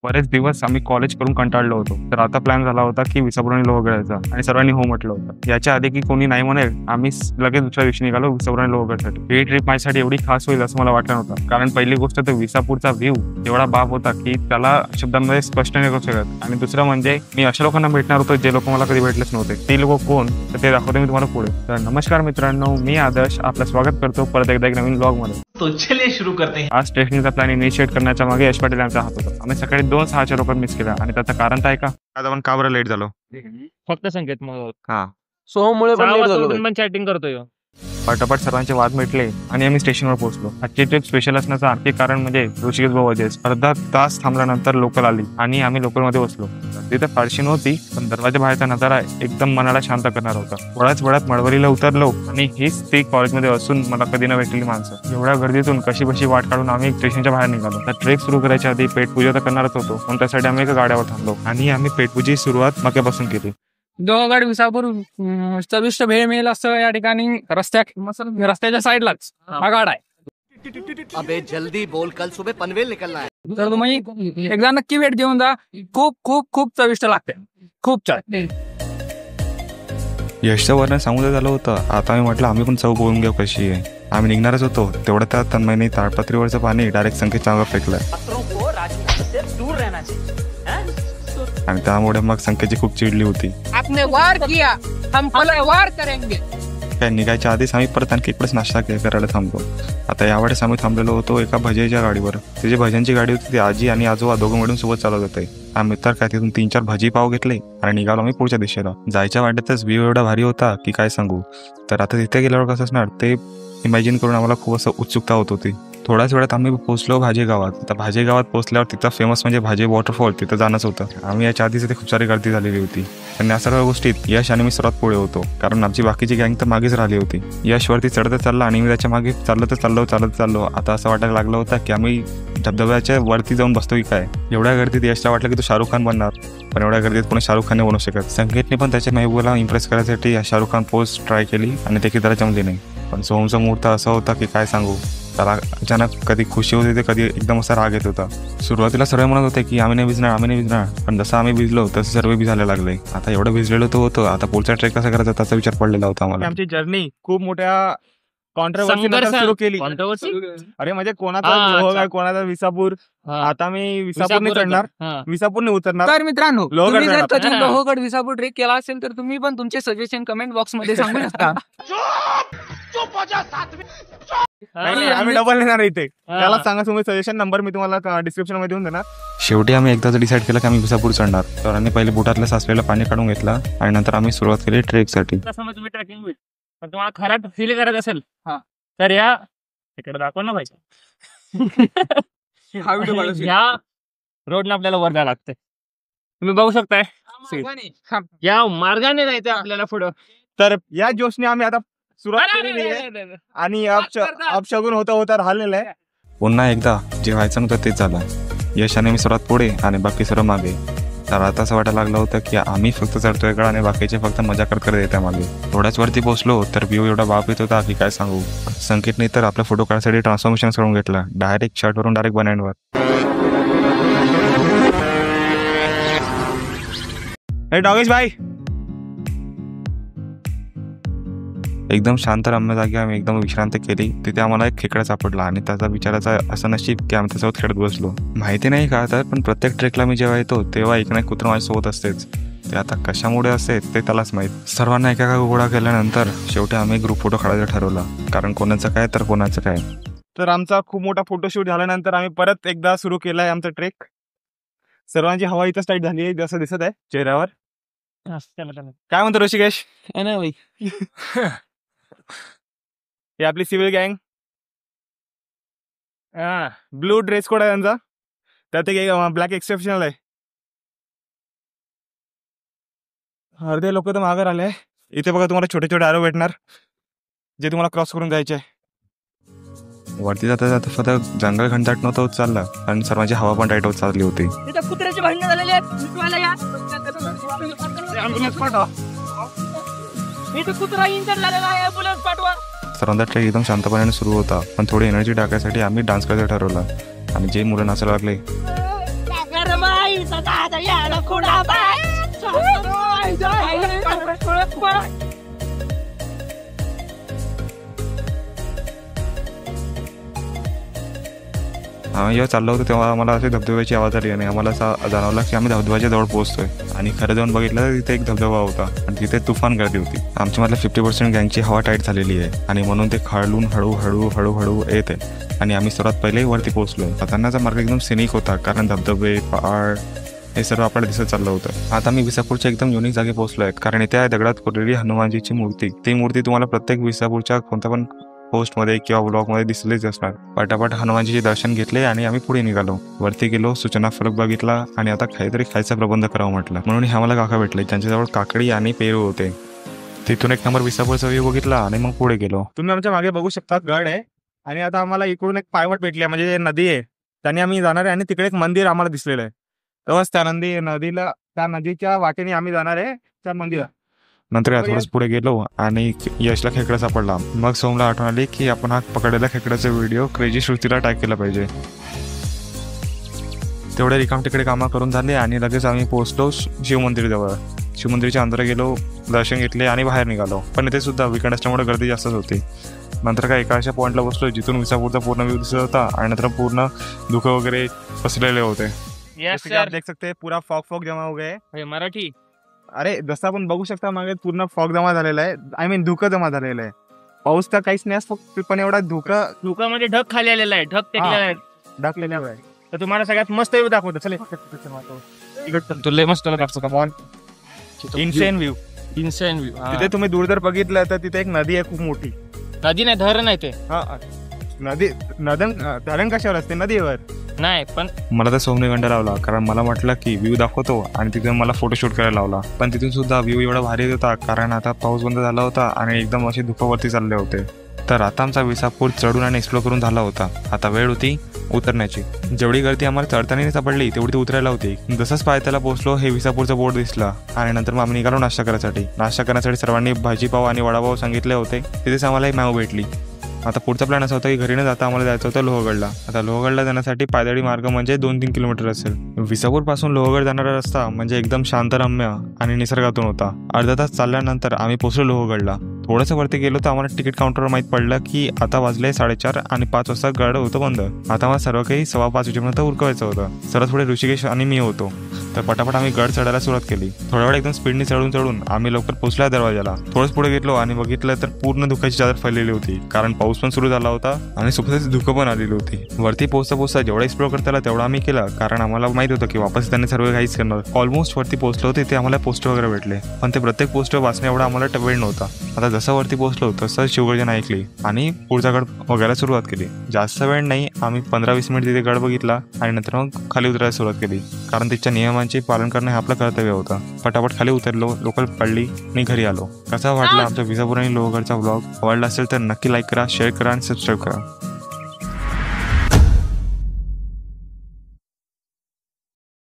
बरेच दिवस आम्ही कॉलेज करून कंटाळलो होतो, तर आता प्लॅन झाला होता की विसापूर आणि लोहगडाचा, आणि सर्वांनी हो म्हटलं होतं. याच्या आधी की कोणी नाही म्हणेल, आम्ही लगेच दुसऱ्या दिवशी निघालो विसापूर आणि लोहगडसाठी. ही ट्रिप माझ्यासाठी एवढी खास होईल असं मला वाटलं नव्हतं, कारण पहिली गोष्ट तर विसापूरचा व्ह्यू एवढा बाप होता की त्याला शब्दांमध्ये स्पष्ट नाही करू शकत. आणि दुसरं म्हणजे मी अशा लोकांना भेटणार होतो जे लोक मला कधी भेटलेच नव्हते. ते लोक कोण, तर ते दाखवते मी तुम्हाला पुढे. तर नमस्कार मित्रांनो, मी आदर्श आपलं स्वागत करतो परत एकदा एक नवीन ब्लॉग मध्ये. तो चलिए शुरू करते हैं. आज ट्रेकिंगचा प्लॅन इनिशिएट करण्याच्या मागे यश पाटील यांचा हात होता. आम्ही सकाळी 2:06 लोक मिस केला, आणि त्याचं कारण काय का आज आपण का बरं लेट झालो? फक्त संकेत मग हा, सोहमुळे पण चॅटिंग करतोय. पटापट सर्वांचे वाद मिटले आणि आम्ही स्टेशनवर पोहोचलो. आजची ट्रिप स्पेशल असण्याचं आणखी कारण म्हणजे ऋषिकेश भाऊ अजयस. अर्धा तास थांबल्यानंतर लोकल आली आणि आम्ही लोकलमध्ये बसलो. तिथे फारशी नव्हती, पण दरवाजा बाहेरचा नजारा एकदम मनाला शांत करणार होता. थोड्याच वेळात मळवलीला उतरलो, आणि हीच ती कॉलेजमध्ये असून मला कधी न भेटलेली माणसं. एवढ्या गर्दीतून कशी बशी वाट काढून आम्ही स्टेशनच्या बाहेर निघालो. तर ट्रेक सुरू करायच्या आधी पेटपूजा तर करणारच होतो, पण त्यासाठी आम्ही एका गाड्यावर थांबलो आणि आम्ही पेटपूजेची सुरुवात मक्यापासून केली. लोहगड विसापूर चविष्ट भेळ मिळेल असं या ठिकाणी रस्त्याच्या साईडलाच हा गाडा आहे. अबे जल्दी बोल, कल सुबह पनवेल निकलना है. तर तुम्ही एकदा नक्की भेट देऊन जा. खूप खूप खूप चविष्ट लागते, खूप छान. यशचं वर्णन सांगून झालं होतं. आता आम्ही म्हटलं आम्ही पण चव बघून घेऊ कशी आहे. आम्ही निघणारच होतो, तेवढं त्या तन्मयने ताडपत्रीवरचं पाणी डायरेक्ट संकेतच्या अंगावर फेकलं, आणि त्यामुळे मग संकेतची खूप चिडली होती. आपने वार किया, हम वार करेंगे. काय निघायच्या आधीच आम्ही परत आणखी इकडेच नाश्ता करायला थांबलो. आता यावेळेस आम्ही थांबलेलो होतो एका भजीच्या गाडीवर. ती जी भज्यांची गाडी होती ती आजी आणि आजोबा दोघं मिळून सोबत चालवत होते. आम्ही तर काय तिथून 3-4 भजी पाव घेतले आणि निघालो आम्ही पुढच्या दिशेला. जायच्या वाटेतच व्ह्यू एवढा भारी होता की काय सांगू. तर आता तिथे गेल्यावर कसं असणार ते इमॅजिन करून आम्हाला खूप असं उत्सुकता होत होती. थोड्याच वेळात आम्ही पोहोचलो भाजे गावात. तर भाजे गावात पोहोचल्यावर तिथं फेमस म्हणजे भाजे वॉटरफॉल, तिथं जाणंच होतं. आम्ही याच्या आधीच तिथे खूप सारी गर्दी झालेली होती. पण या सर्व गोष्टीत यश आणि मी सर्वात पुढे होतो, कारण आमची बाकीची गँग तर मागेच राहिली होती. यश वरती चढतच चालला आणि मी त्याच्या मागे चालत चाललो. आता असं वाटायला लागलं होतं की आम्ही धबधब्याच्या वरती जाऊन बसतो की काय. एवढ्या गर्दीत यशला वाटलं की तो शाहरुख खान बनणार, पण एवढ्या गर्दीत कोणी शाहरुख खान नाही बनू शकत. संकेतने पण त्याच्या महबूबाला इम्प्रेस करायसाठी शाहरुख खान पोज ट्राय केली आणि ते त्याला जमली नाही. पण सोहमचा मुहूर्त असा होता की काय सांगू. त्याला अचानक कधी खुशी होती, ते कधी एकदम असा राग येत होता. सुरुवातीला सर्व म्हणत होते की आम्ही नाही भिजणार, पण जसं आम्ही भिजलो तसं सर्व भिजायला लागले. आता एवढं भिजलेलो तो होतं, आता पुढचा ट्रेक कसा करायचा त्याचा विचार पडलेला होता आम्हाला. आमची जर्नी खूप मोठ्या कॉन्ट्रोवर्सी सुरू केली. अरे म्हणजे कोणाचा लोहगड, कोणाचा विसापूर. आता मी विसापूरने चढणार, विसापूरने उतरणार. तर मित्रांनो, तुम्ही जर कधी लोहगड विसापूर ट्रेक केला असेल तर तुम्ही पण तुमचे सजेशन कमेंट बॉक्स मध्ये सांगू शकता. आम्ही डबल येणार इथे, त्याला सांगा तुम्ही सजेशन नंबर मी तुम्हाला डिस्क्रिप्शन मध्ये देऊन देणार. शेवटी आम्ही एकदाच डिसाईड केलं की आम्ही विसापूर चढणार. तर आम्ही पहिले बुटातलं साचलेलं पाणी काढून घेतला आणि नंतर आम्ही सुरुवात केली ट्रेकसाठी. तुम्ही ट्रेकिंग पण तुम्हाला खराब फील करत असेल तर या इकडे दाखव ना भाई. या रोडने आपल्याला वर जायला लागतंय, तुम्ही बघू शकताय. या मार्गाने जायचं आपल्याला पुढं. तर या जोशने आम्ही आता सुरुवात केलेली आहे आणि अपशगुन होता राहिलेला आहे. पुन्हा एकदा जे व्हायचं नव्हतं तेच झालं. यशाने मी सर्वात पुढे आणि बाकी सर्व मागे. तर आता असं वाटायला लागलं होतं की आम्ही फक्त चढतोय का आणि बाकीचे फक्त मजा करत येत्या मागे. थोड्याच वरती पोहोचलो तर व्ह्यू एवढा बाप येत होता की काय सांगू. संकेतने तर आपल्या फोटो काढण्यासाठी ट्रान्सफॉर्मेशन करून घेतला, डायरेक्ट शर्टवरून डायरेक्ट बनियानवर. डॉगेश भाई एकदम शांत रम्य जागी आम्ही एकदम विश्रांत केली. तिथे आम्हाला एक खेकडा सापडला आणि त्याचा विचाराचा असं नशीब की आम्ही त्याच्यासोबत खेळत बसलो. माहिती नाही का तर पण प्रत्येक ट्रेकला मी जेव्हा येतो तेव्हा एक ना एक कुत्र माझ्यासोबत असतेच. ते आता कशामुळे असते ते त्यालाच माहीत. सर्वांना एका गोळा केल्यानंतर शेवटी आम्ही ग्रुप फोटो काढायला ठरवला, कारण कोणाचं काय तर कोणाचं काय. तर आमचा खूप मोठा फोटोशूट झाल्यानंतर आम्ही परत एकदा सुरू केलाय आमचा ट्रेक. सर्वांची हवा इथं टाईट झाली आहे जसं दिसत आहे चेहऱ्यावर. काय म्हणतो ऋषिकेश? हे आपली सिव्हिल गँग, ब्लू ड्रेस कोड आहे त्यांचा, त्यात एक ब्लॅक एक्सेप्शनल आहे. अर्धे लोक तर मागे आले. इथे बघा तुम्हाला छोटे छोटे आरो भेटणार जे तुम्हाला क्रॉस करून जायचे. वरती जाता जाता फक्त जंगल घनदाट नव्हतं होत चालला आणि सर्वांची हवा पण टाईट होत चालली होती. कुत्र्याचे भांडण झालेले आहेत. सर्वांचा ट्रेक एकदम शांतपणे सुरू होता, पण थोडी एनर्जी टाकायसाठी आम्ही डान्स करायचं ठरवलं आणि जे मुलं नाचायला लागले आम्ही जेव्हा चाललो होतो तेव्हा आम्हाला असे धबधब्याची आवाज आली आणि आम्हाला असं जाणवलं की आम्ही धबधब्याच्या जवळ पोहोचतोय आणि खरं जाऊन बघितलं तर तिथे एक धबधबा होता आणि तिथे तुफान गर्दी होती. आमच्यामधल्या 50% गँगची हवा टाईट झालेली आहे आणि म्हणून ते खाळून हळूहळू येत आहे आणि आम्ही सर्वात पहिले वरती पोहोचलो. जातानाचा मार्ग एकदम सिनिक होता कारण धबधबे पहाड हे सर्व आपल्याला दिसत चाललं होतं. आता मी विसापूरच्या एकदम युनिक जागी पोहोचलो आहे कारण इथे आहे दगडात कोरलेली हनुमानजीची मूर्ती. ती मूर्ती तुम्हाला प्रत्येक विसापूरच्या कोणत्या पण पोस्टमध्ये किंवा ब्लॉगमध्ये दिसलेच असणार. पटापट हनुमानजीचे दर्शन घेतले आणि आम्ही पुढे निघालो. वरती गेलो, सूचना फलक बघितला आणि आता काहीतरी खायचा प्रबंध करावा म्हटलं म्हणून हे आम्हाला काका भेटले ज्यांच्याजवळ काकडी आणि पेरू होते. तिथून एक नंबर विसापूरचा व्ह्यू बघितला आणि मग पुढे गेलो. तुम्ही आमच्या मागे बघू शकता गड आहे आणि आता आम्हाला इकडून एक पायवाट भेटली आहे म्हणजे नदी आहे त्याने आम्ही जाणार आहे आणि तिकडे एक मंदिर आम्हाला दिसलेलं आहे. तेव्हाच त्या नदीच्या वाटेने आम्ही जाणार आहे त्या मंदिरात. नंतर थोडंच पुढे गेलो आणि यशला खेकडा सापडला. मग सोमला आठवण आली की आपण हा पकडलेला खेकड्याचा व्हिडिओ क्रेझी श्रुतीला टॅग केला पाहिजे. तेवढे रिकाम तिकडे कामं करून झाले आणि लगेच आम्ही पोहोचलो शिवमंदिरजवळ. शिवमंदिरच्या अंदर गेलो, दर्शन घेतले आणि बाहेर निघालो. पण इथे सुद्धा वीकेंड असल्यामुळे गर्दी जास्तच होती. नंतर काय एका अशा पॉईंटला बसलो जिथून विसापूरचा पूर्ण व्ह्यू दिसत होता आणि नंतर पूर्ण धुकं वगैरे पसरलेले होते. आप देख सकते हैं पूरा फॉग जमा हो गए. मराठी अरे जसं आपण बघू शकता मागे पूर्ण फॉग जमा झालेला आहे. आय मीन धुकं जमा झालेलं आहे. पाऊस तर काहीच नाही फक्त पण एवढा धुकामध्ये ढग खाली आलेला आहे, ढग टेकलेला आहे, ढकलेला आहे. तर तुम्हाला सगळ्यात मस्त व्ह्यू दाखवतो. चल तुला मस्त दाखवतो का इन्सेन व्ह्यू. Insane view. तिथे तुम्ही दूर जर बघितलं तर तिथे एक नदी आहे खूप मोठी. नदी नाही, धरण आहे ते. धरण कशावर असते? नदीवर नाही. पण मला तर सोमने गंडा लावला कारण मला म्हटलं की व्ह्यू दाखवतो आणि तिथून मला फोटोशूट करायला लावला. पण तिथून सुद्धा व्ह्यू एवढा भारी होता कारण आता पाऊस बंद झाला होता आणि एकदम असे धुकावरती चालले होते. तर आता आमचा विसापूर चढून आणि एक्सप्लोर करून झाला होता. आता वेळ होती उतरण्याची. जेवढी गर्दी आम्हाला चढताना सापडली तेवढी ती उतरायला होती. जसंच पायथ्याला पोहोचलो हे विसापूरचा बोर्ड दिसला आणि नंतर मग आम्ही निघालो नाश्ता करण्यासाठी. सर्वांनी भाजीपाव आणि वडापाव सांगितले होते. तिथेच आम्हाला एक मॅव भेटली. आता पुढचा प्लॅन असा होता की घरी न जाता आम्हाला जायचं होतं लोहगडला. आता लोहगडला जाण्यासाठी पायदळी मार्ग म्हणजे 2-3 किलोमीटर असेल. विसापूरपासून लोहगड जाणारा रस्ता म्हणजे एकदम शांतरम्य आणि निसर्गातून होता. अर्धा तास चालल्यानंतर आम्ही पोहोचलो लोहगडला. थोडंसं वरती गेलो तर आम्हाला तिकीट काउंटरवर माहीत पडलं की आता वाजले 4:30 आणि 5 वाजता गड होतं बंद. आता मला सर्व काही 5:15 वाजेपर्यंत उरकवायचं होतं. सर्वात पुढे ऋषिकेश आणि मी होतो. तर पटापट आम्ही गड चढायला सुरुवात केली. थोड्या वेळ एकदम स्पीडने चढून आम्ही लवकर पोहोचलो दरवाजाला. थोडंच पुढे गेलो आणि बघितलं तर पूर्ण धुक्याची चादर फैललेली होती कारण पाऊस पण सुरू झाला होता आणि सोबतच धुकं पण आलेली होती. वरती पोहोचता जेवढा एक्सप्लोर करता आला तेवढा आम्ही केला कारण आम्हाला माहित होतं की वापस त्यांनी सर्व काहीच करणार. ऑलमोस्ट वरती पोहोचलो होते ते आम्हाला पोस्टर वगैरे भेटले पण ते प्रत्येक पोस्टर वाचण्या एवढा आम्हाला वेळ नव्हता. आता जसं वरती पोहोचलो तसं शिवगर्जन ऐकली आणि पुढचा गड बघायला सुरुवात केली. जास्त वेळ नाही, आम्ही 15-20 मिनिट तिथे गड बघितला आणि नंतर मग खाली उतरायला सुरुवात केली कारण तिच्या नियमांचे पालन करणे हे आपलं कर्तव्य होतं. पटापट खाली उतरलो, लोकल पडली आणि घरी आलो. कसा वाटला आमचा विसापूर आणि लोहगडचा व्लॉग? आवडला असेल तर नक्की लाईक करा, शेअर करा आणि सबस्क्राईब करा.